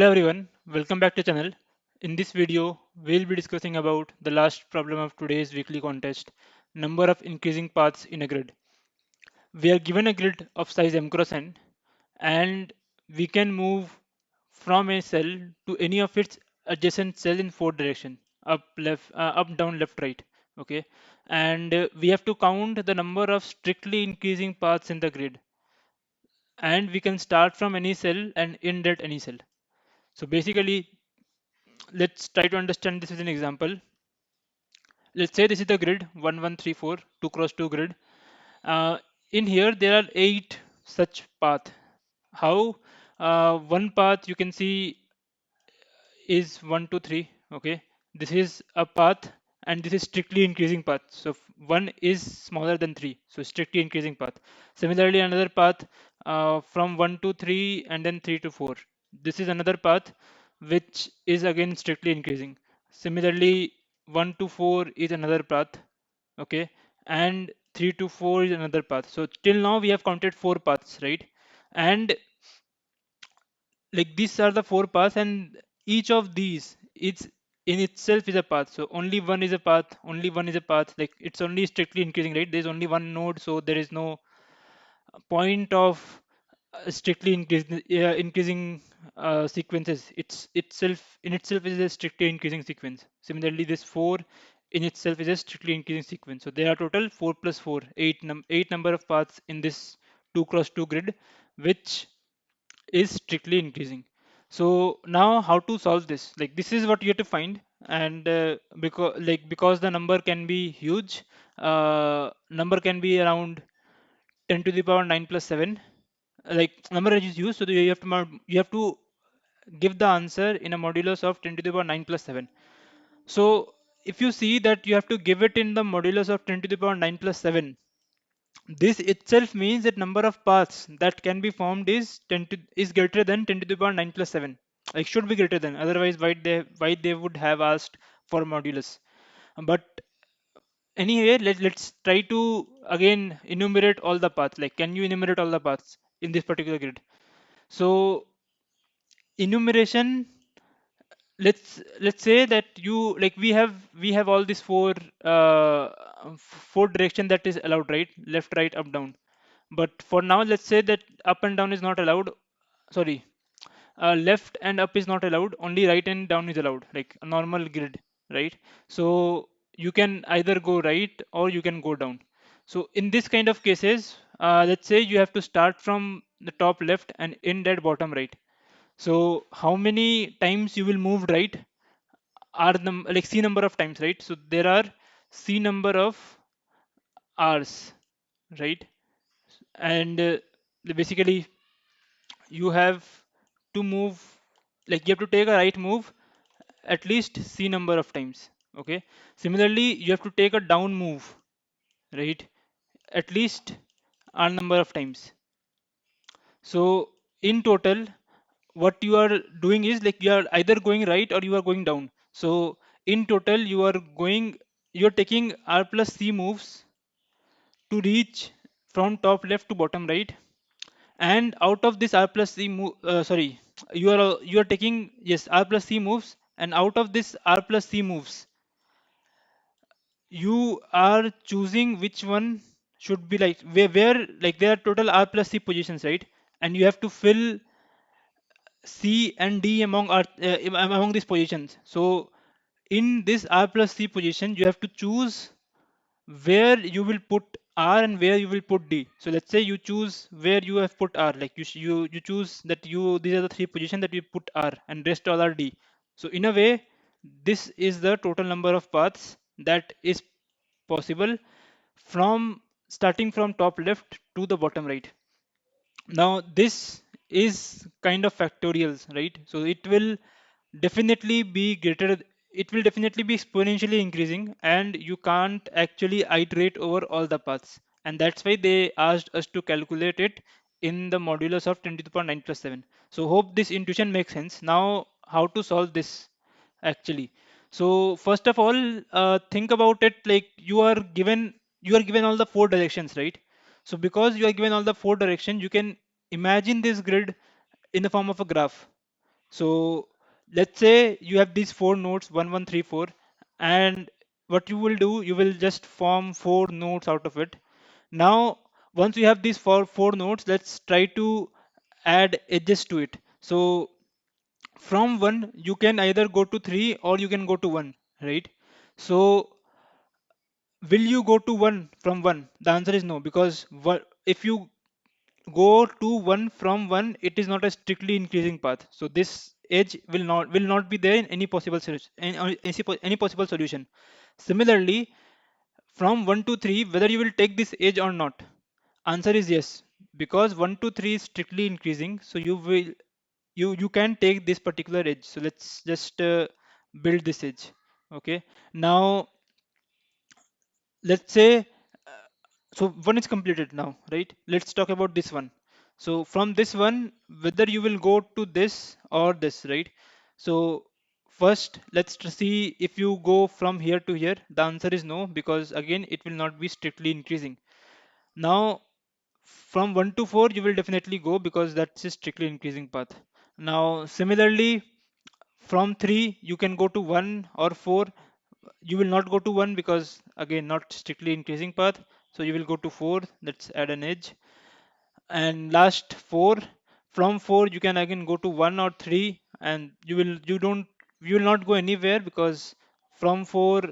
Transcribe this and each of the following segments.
Hello everyone, welcome back to channel. In this video, we'll be discussing about the last problem of today's weekly contest, number of increasing paths in a grid. We are given a grid of size m cross n and we can move from a cell to any of its adjacent cell in four direction, up, left, up, down, left, right. Okay, and we have to count the number of strictly increasing paths in the grid, and we can start from any cell and end at any cell. So basically, let's try to understand this with an example. Let's say this is the grid 1134 2 cross 2 grid. In here there are 8 such path. How one path you can see is 1 2 3. Okay, this is a path and this is strictly increasing path. So 1 is smaller than 3, so strictly increasing path. Similarly, another path from 1 to 3 and then 3 to 4. This is another path which is again strictly increasing. Similarly, 1 to 4 is another path. Okay, and 3 to 4 is another path. So till now we have counted 4 paths, right? And like these are the 4 paths, and each of these it's in itself is a path. So only one is a path, only one is a path. Like it's only strictly increasing, right? There's only one node, so there is no point of strictly increasing sequences. It's itself in itself is a strictly increasing sequence. Similarly, this 4 in itself is a strictly increasing sequence. So there are total 4 plus 4, 8 number of paths in this 2 cross 2 grid, which is strictly increasing. So now how to solve this? Like this is what you have to find, and because the number can be huge, number can be around 10 to the power 9 plus 7. Like number is used, so you have to you have to give the answer in a modulus of 10 to the power 9 plus 7. So if you see that you have to give it in the modulus of 10 to the power 9 plus 7, this itself means that number of paths that can be formed is 10 to, is greater than 10 to the power 9 plus 7. Like should be greater than. Otherwise, why they would have asked for modulus. But anyway, let's try to again enumerate all the paths. Like can you enumerate all the paths in this particular grid? So enumeration, let's say that you like we have all these uh, four direction that is allowed, right? Left, right, up, down. But for now, let's say that up and down is not allowed. Sorry, left and up is not allowed, only right and down is allowed, like a normal grid, right? So you can either go right or you can go down. So in this kind of cases, let's say you have to start from the top left and end at bottom right. So how many times you will move right are like c number of times, right? So there are c number of r's, right? And basically you have to move, like you have to take a right move at least c number of times. Okay, similarly you have to take a down move, right, at least r number of times. So in total, what you are doing is like you are either going right or you are going down. So in total, you are taking R plus C moves to reach from top left to bottom right. And out of this R plus C move, sorry, you are taking, yes, R plus C moves, and out of this R plus C moves, you are choosing which one should be like where like there are total R plus C positions, right? And you have to fill C and D among these positions. So in this R plus C position, you have to choose where you will put R and where you will put D. So let's say you choose where you have put R, like you choose that you these are the three positions that you put R and rest all are D. So in a way, this is the total number of paths that is possible from starting from top left to the bottom right. Now this is kind of factorials, right? So it will definitely be greater, it will definitely be exponentially increasing, and you can't actually iterate over all the paths. And that's why they asked us to calculate it in the modulus of 10 to the power 9 plus 7. So hope this intuition makes sense. Now how to solve this actually? So first of all, think about it like you are given all the four directions, right? So because you are given all the four directions, you can imagine this grid in the form of a graph. So let's say you have these four nodes, 1, 1, 3, 4, and what you will do, you will just form four nodes out of it. Now, once you have these four nodes, let's try to add edges to it. So from 1, you can either go to 3 or you can go to 1, right? So will you go to 1 from 1? The answer is no, because if you go to 1 from 1, it is not a strictly increasing path. So this edge will not be there in any possible solution, any possible solution. Similarly, from 1 to 3, whether you will take this edge or not, answer is yes, because 1 to 3 is strictly increasing, so you can take this particular edge. So let's just build this edge. Okay, now let's say, so one is completed now, right? Let's talk about this one. So from this one, whether you will go to this or this, right? So first, see if you go from here to here, the answer is no, because again it will not be strictly increasing. Now from 1 to 4 you will definitely go, because that's a strictly increasing path. Now similarly, from 3 you can go to 1 or 4. You will not go to 1, because again not strictly increasing path. So you will go to 4. Let's add an edge. And last 4, from 4 you can again go to 1 or 3, and you will not go anywhere, because from 4,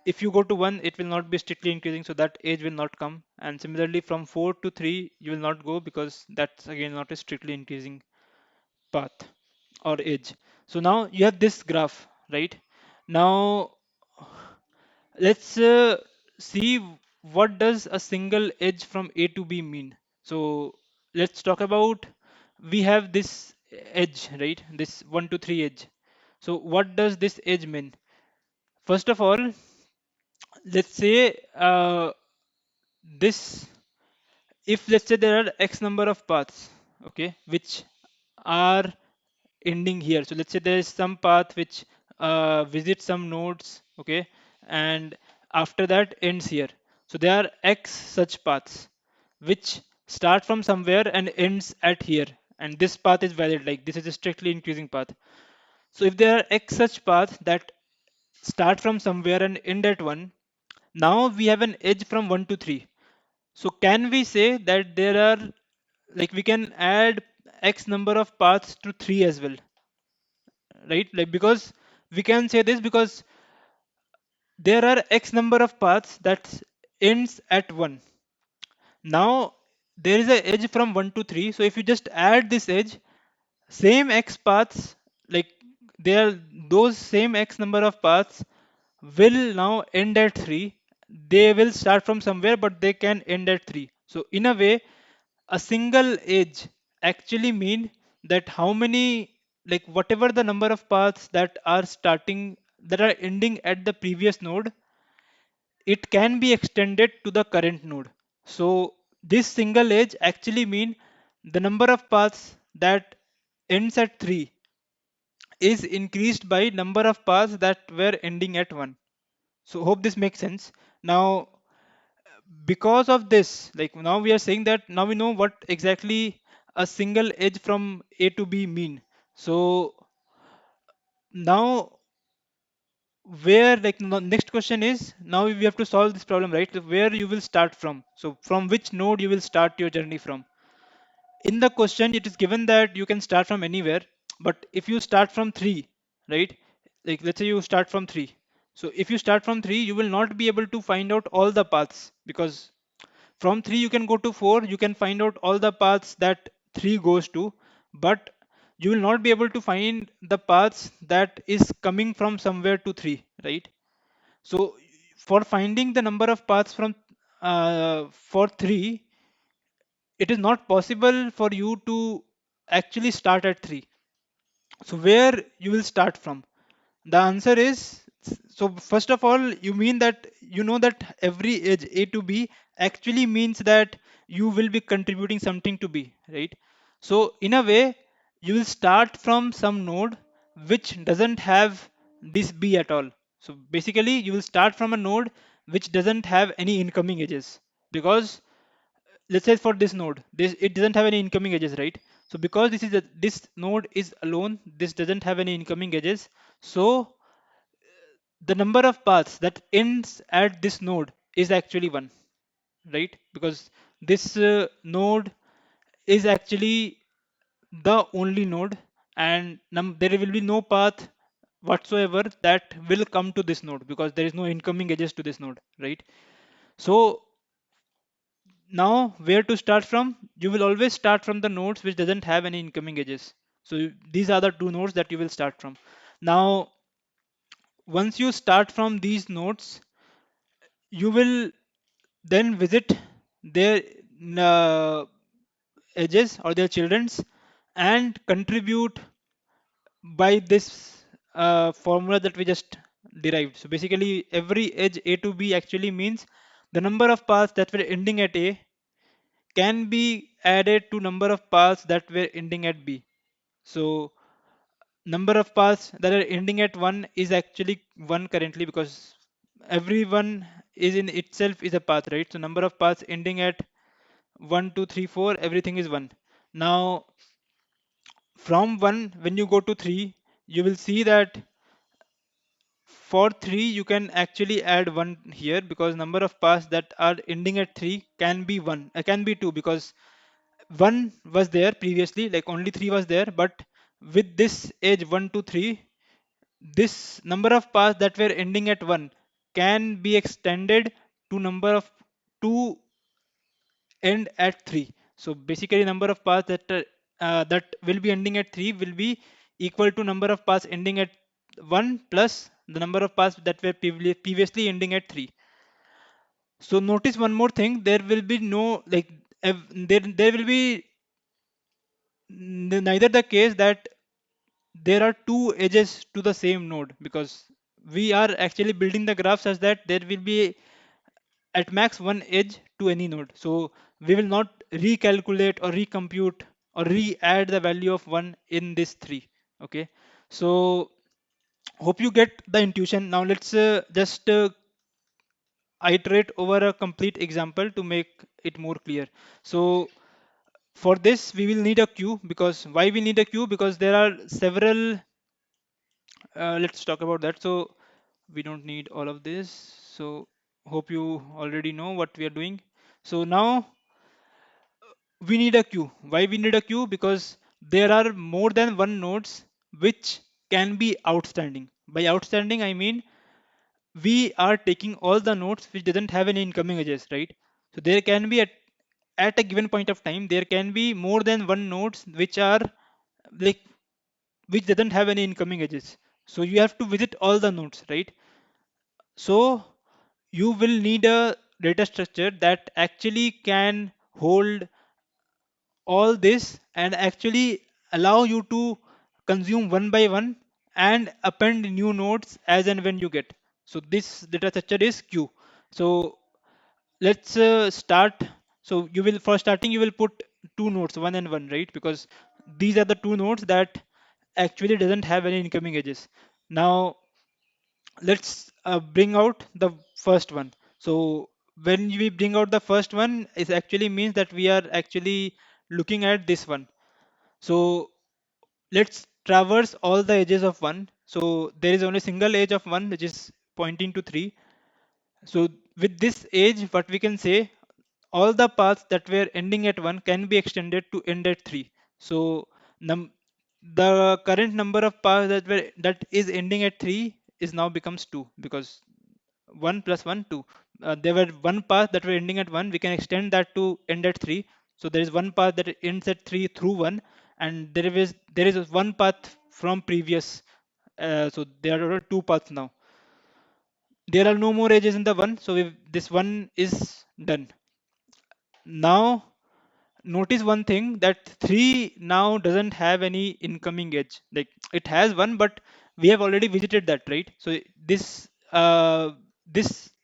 if you go to 1, it will not be strictly increasing, so that edge will not come. And similarly, from 4 to 3 you will not go, because that's again not a strictly increasing path or edge. So now you have this graph, right? Now let's see, what does a single edge from A to B mean. So let's talk about, we have this edge, right? This 1 to 3 edge. So what does this edge mean? First of all, let's say this, if let's say there are x number of paths, okay, which are ending here. So let's say there is some path which visits some nodes, okay, and after that ends here. So there are x such paths which start from somewhere and ends at here, and this path is valid, like this is a strictly increasing path. So if there are x such paths that start from somewhere and end at 1, now we have an edge from 1 to 3. So can we say that there are, like we can add x number of paths to 3 as well, right? Like, because we can say this, because there are x number of paths that ends at 1. Now there is a edge from 1 to 3. So if you just add this edge, same x paths, like there are those same x number of paths will now end at 3. They will start from somewhere, but they can end at 3. So in a way, a single edge actually mean that how many, like whatever the number of paths that are starting, that are ending at the previous node, it can be extended to the current node. So this single edge actually mean the number of paths that ends at 3 is increased by number of paths that were ending at 1. So hope this makes sense. Now because of this, like now we are saying that now we know what exactly a single edge from A to B mean. So now where, like next question is, now we have to solve this problem, right? Where you will start from. So from which node you will start your journey from. In the question it is given that you can start from anywhere, but if you start from 3, right? Like let's say you start from 3. So if you start from 3, you will not be able to find out all the paths, because from 3 you can go to 4, you can find out all the paths that 3 goes to, but you will not be able to find the paths that is coming from somewhere to 3, right? So for finding the number of paths from for 3, it is not possible for you to actually start at 3. So where you will start from? The answer is, so first of all, you mean that you know that every edge A to B actually means that you will be contributing something to B, right? So in a way, you will start from some node which doesn't have this B at all. So basically, you will start from a node which doesn't have any incoming edges, because let's say for this node, this it doesn't have any incoming edges, right? So because this node is alone, this doesn't have any incoming edges. So the number of paths that ends at this node is actually one, right? Because this node is actually the only node, and there will be no path whatsoever that will come to this node because there is no incoming edges to this node, right? So now where to start from? You will always start from the nodes which doesn't have any incoming edges. So these are the two nodes that you will start from. Now once you start from these nodes, you will then visit their uh, edges or their children's and contribute by this formula that we just derived. So basically every edge A to B actually means the number of paths that were ending at A can be added to number of paths that were ending at B. So number of paths that are ending at 1 is actually 1 currently because every one is in itself is a path, right? So number of paths ending at 1, 2, 3, 4, everything is 1. Now from 1, when you go to 3, you will see that for 3 you can actually add 1 here because number of paths that are ending at 3 can be 1, can be 2 because 1 was there previously, like only 3 was there, but with this edge 1 to 3, this number of paths that were ending at 1 can be extended to number of 2 end at 3. So basically number of paths that will be ending at 3 will be equal to number of paths ending at 1 plus the number of paths that were previously ending at 3. So notice one more thing, there will be no like there will be neither the case that there are two edges to the same node because we are actually building the graph such that there will be at max one edge to any node. So we will not recalculate or recompute or re-add the value of 1 in this 3. Okay. So hope you get the intuition. Now let's just iterate over a complete example to make it more clear. So for this we will need a queue. Because why we need a queue? Because there are several let's talk about that. So we don't need all of this. So hope you already know what we are doing. So now we need a queue. Why we need a queue? Because there are more than one nodes which can be outstanding. By outstanding I mean we are taking all the nodes which doesn't have any incoming edges, right? So there can be at a given point of time there can be more than one nodes which are like which doesn't have any incoming edges. So you have to visit all the nodes, right? So you will need a data structure that actually can hold all this and actually allow you to consume one by one and append new nodes as and when you get. So this data structure is queue. So let's start. So you will, for starting you will put two nodes, one and one, right? Because these are the two nodes that actually doesn't have any incoming edges. Now let's bring out the first one. So when we bring out the first one, it actually means that we are actually looking at this one. So let's traverse all the edges of one. So there is only single edge of one which is pointing to 3. So with this edge, what we can say, all the paths that were ending at 1 can be extended to end at 3. So num the current number of paths that is ending at 3 is now becomes 2 because 1 plus 1 2. There were one path that were ending at 1, we can extend that to end at 3. So there is one path that ends at 3 through 1, and there is one path from previous. So there are two paths now. There are no more edges in the one, so this one is done. Now notice one thing, that 3 now doesn't have any incoming edge. Like it has one, but we have already visited that, right? So this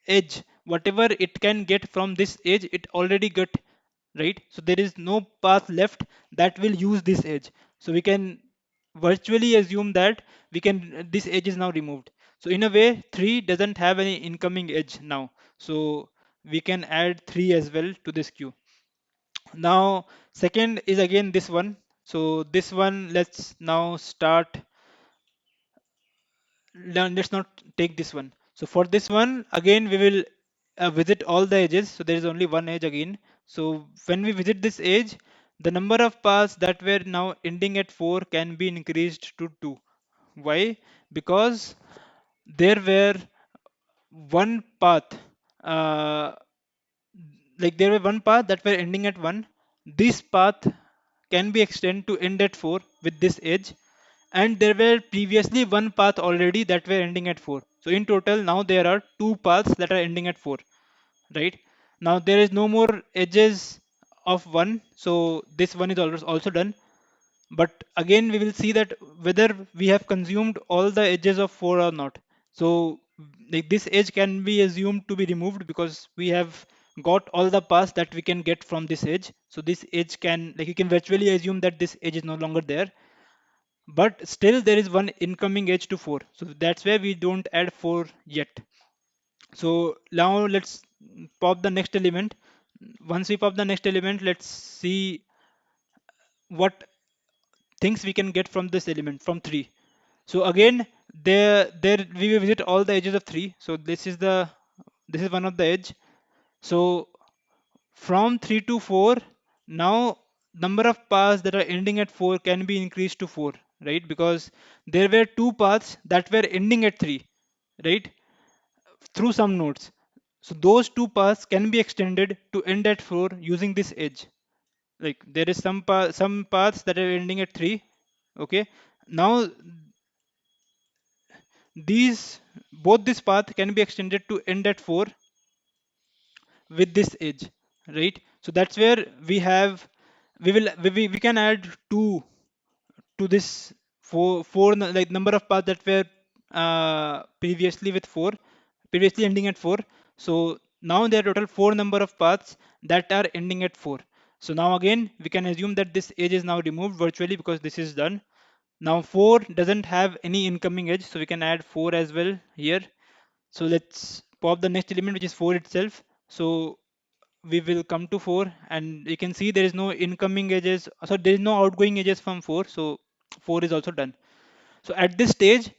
edge, whatever it can get from this edge, it already got, right? So there is no path left that will use this edge. So we can virtually assume that we can this edge is now removed. So in a way 3 doesn't have any incoming edge now. So we can add 3 as well to this queue. Now second is again this one. So this one, let's now start. Let's not take this one. So for this one, again, we will visit all the edges. So there is only one edge again. So when we visit this edge, the number of paths that were now ending at 4 can be increased to 2. Why? Because there were one path, uh, like there were one path that were ending at 1. This path can be extended to end at 4 with this edge, and there were previously one path already that were ending at 4. So in total now there are two paths that are ending at 4, right? Now there is no more edges of 1, so this one is also done. But again we will see that whether we have consumed all the edges of 4 or not. So like this edge can be assumed to be removed because we have got all the paths that we can get from this edge. So this edge can, like, you can virtually assume that this edge is no longer there, but still there is one incoming edge to 4, so that's where we don't add 4 yet. So now let's pop the next element. Once we pop the next element, let's see what things we can get from this element from 3. So again, there we will visit all the edges of 3. So this is one of the edge. So from 3 to 4, now number of paths that are ending at 4 can be increased to 4, right? Because there were two paths that were ending at 3, right? Through some nodes. So those two paths can be extended to end at 4 using this edge. Like there is some paths that are ending at 3. Okay. Now these both this path can be extended to end at 4 with this edge, right? So that's where we can add 2 to this like number of paths that were previously with 4, previously ending at 4. So now there are total 4 number of paths that are ending at 4. So now again we can assume that this edge is now removed virtually because this is done. Now 4 doesn't have any incoming edge, so we can add 4 as well here. So let's pop the next element, which is 4 itself. So we will come to 4, and you can see there is no incoming edges, so there is no outgoing edges from 4. So 4 is also done. So at this stage,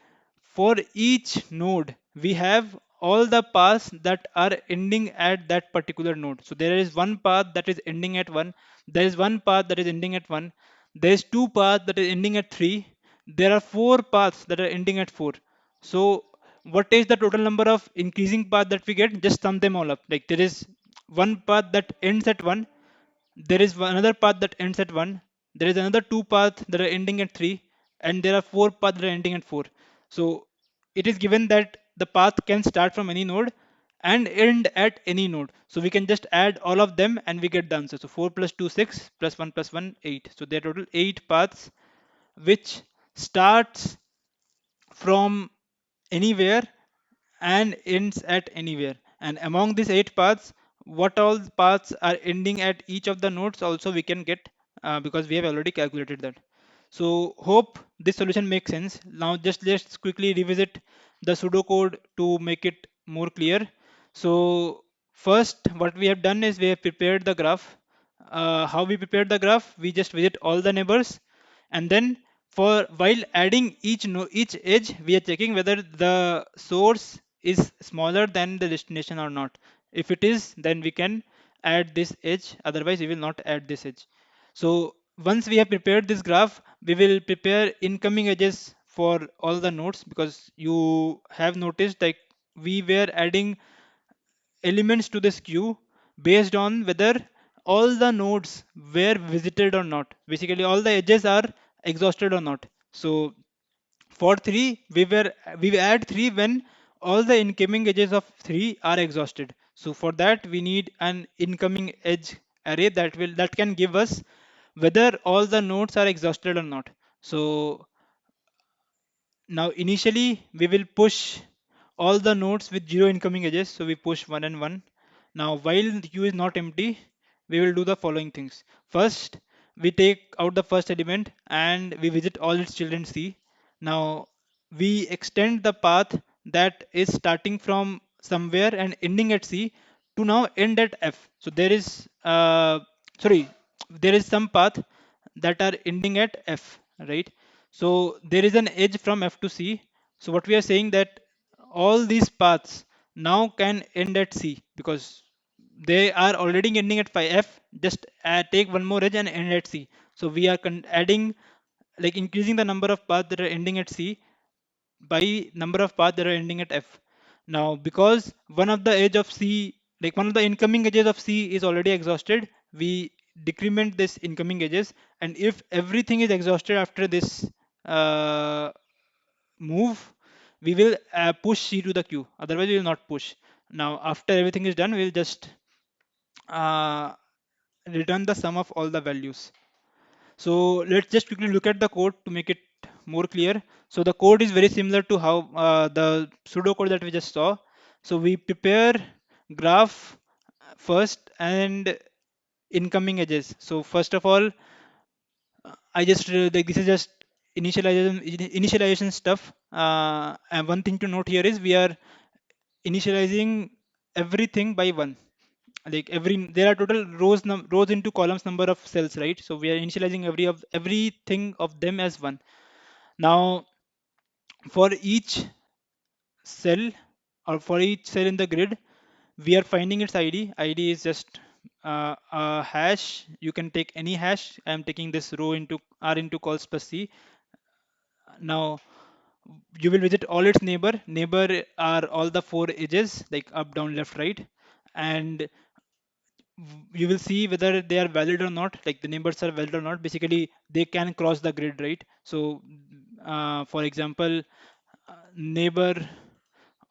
for each node, we have all the paths that are ending at that particular node. So there is one path that is ending at 1. There is one path that is ending at 1. There is two paths that is ending at 3. There are four paths that are ending at 4. So what is the total number of increasing path that we get? Just sum them all up. Like there is one path that ends at 1, there is another path that ends at 1, there is another two paths that are ending at 3, and there are four paths that are ending at 4. So it is given that the path can start from any node and end at any node. So we can just add all of them and we get the answer. So 4 plus 2 6 plus 1 plus 1 8. So there are total 8 paths which starts from anywhere and ends at anywhere. And among these 8 paths, what all paths are ending at each of the nodes also we can get, because we have already calculated that. So hope this solution makes sense. Now just let's quickly revisit the pseudocode to make it more clear. So first what we have done is we have prepared the graph. How we prepared the graph? We just visit all the neighbors, and then for while adding each edge, we are checking whether the source is smaller than the destination or not. If it is, then we can add this edge, otherwise we will not add this edge. So once we have prepared this graph, we will prepare incoming edges for all the nodes, because you have noticed like we were adding elements to this queue based on whether all the nodes were visited or not. Basically, all the edges are exhausted or not. So for 3, we add 3 when all the incoming edges of 3 are exhausted. So for that, we need an incoming edge array that can give us whether all the nodes are exhausted or not. So now initially we will push all the nodes with 0 incoming edges. So we push 1 and 1. Now while the queue is not empty, we will do the following things. First, we take out the first element and we visit all its children C. Now we extend the path that is starting from somewhere and ending at C to now end at F. So there is sorry, there is some path that are ending at F, right? So there is an edge from F to C. So what we are saying that all these paths now can end at C because they are already ending at phi F. Just take one more edge and end at C. So we are adding, like increasing the number of paths that are ending at C by number of paths that are ending at F. Now, because one of the edge of C, like one of the incoming edges of C is already exhausted, we decrement this incoming edges. And if everything is exhausted after this uh, move, we will push C to the Q. Otherwise, we will not push. Now, after everything is done, we will just uh, return the sum of all the values. So let's just quickly look at the code to make it more clear. So the code is very similar to how the pseudo code that we just saw. So we prepare graph first and incoming edges. So first of all, I just like this is just initialization stuff. And one thing to note here is we are initializing everything by one. Like there are total rows into columns number of cells, right? So we are initializing everything of them as one. Now for each cell or for each cell in the grid, we are finding its id is just a hash. You can take any hash. I am taking this row into r into cols plus c. Now you will visit all its neighbor are all the four edges, like up down left right, and you will see whether they are valid or not, like the neighbors are valid or not. Basically they can cross the grid, right? So for example, neighbor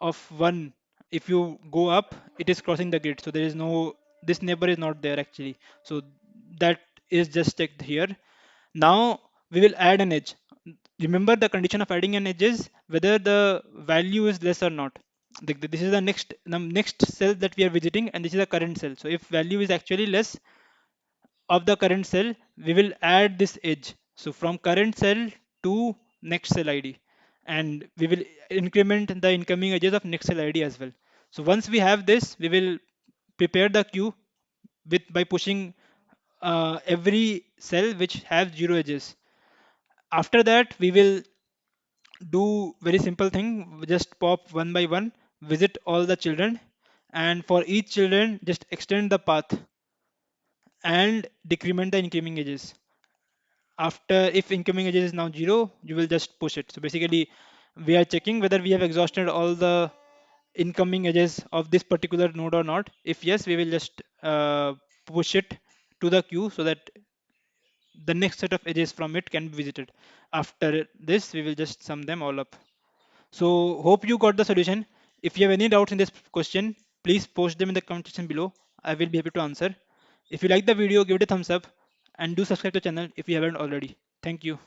of one, if you go up it is crossing the grid, so there is no, this neighbor is not there actually. So that is just checked here. Now we will add an edge. Remember the condition of adding an edge is whether the value is less or not. This is the next cell that we are visiting, and this is the current cell. So if value is actually less of the current cell, we will add this edge. So from current cell to next cell ID, and we will increment the incoming edges of next cell ID as well. So once we have this, we will prepare the queue with by pushing every cell which has zero edges. After that, we will do very simple thing. We just pop one by one, visit all the children, and for each children, just extend the path and decrement the incoming edges. After, if incoming edges is now zero, you will just push it. So basically we are checking whether we have exhausted all the incoming edges of this particular node or not. If yes, we will just push it to the queue so that the next set of edges from it can be visited. After this, we will just sum them all up. So hope you got the solution. If you have any doubts in this question, please post them in the comment section below. I will be happy to answer. If you like the video, give it a thumbs up and do subscribe to the channel if you haven't already. Thank you.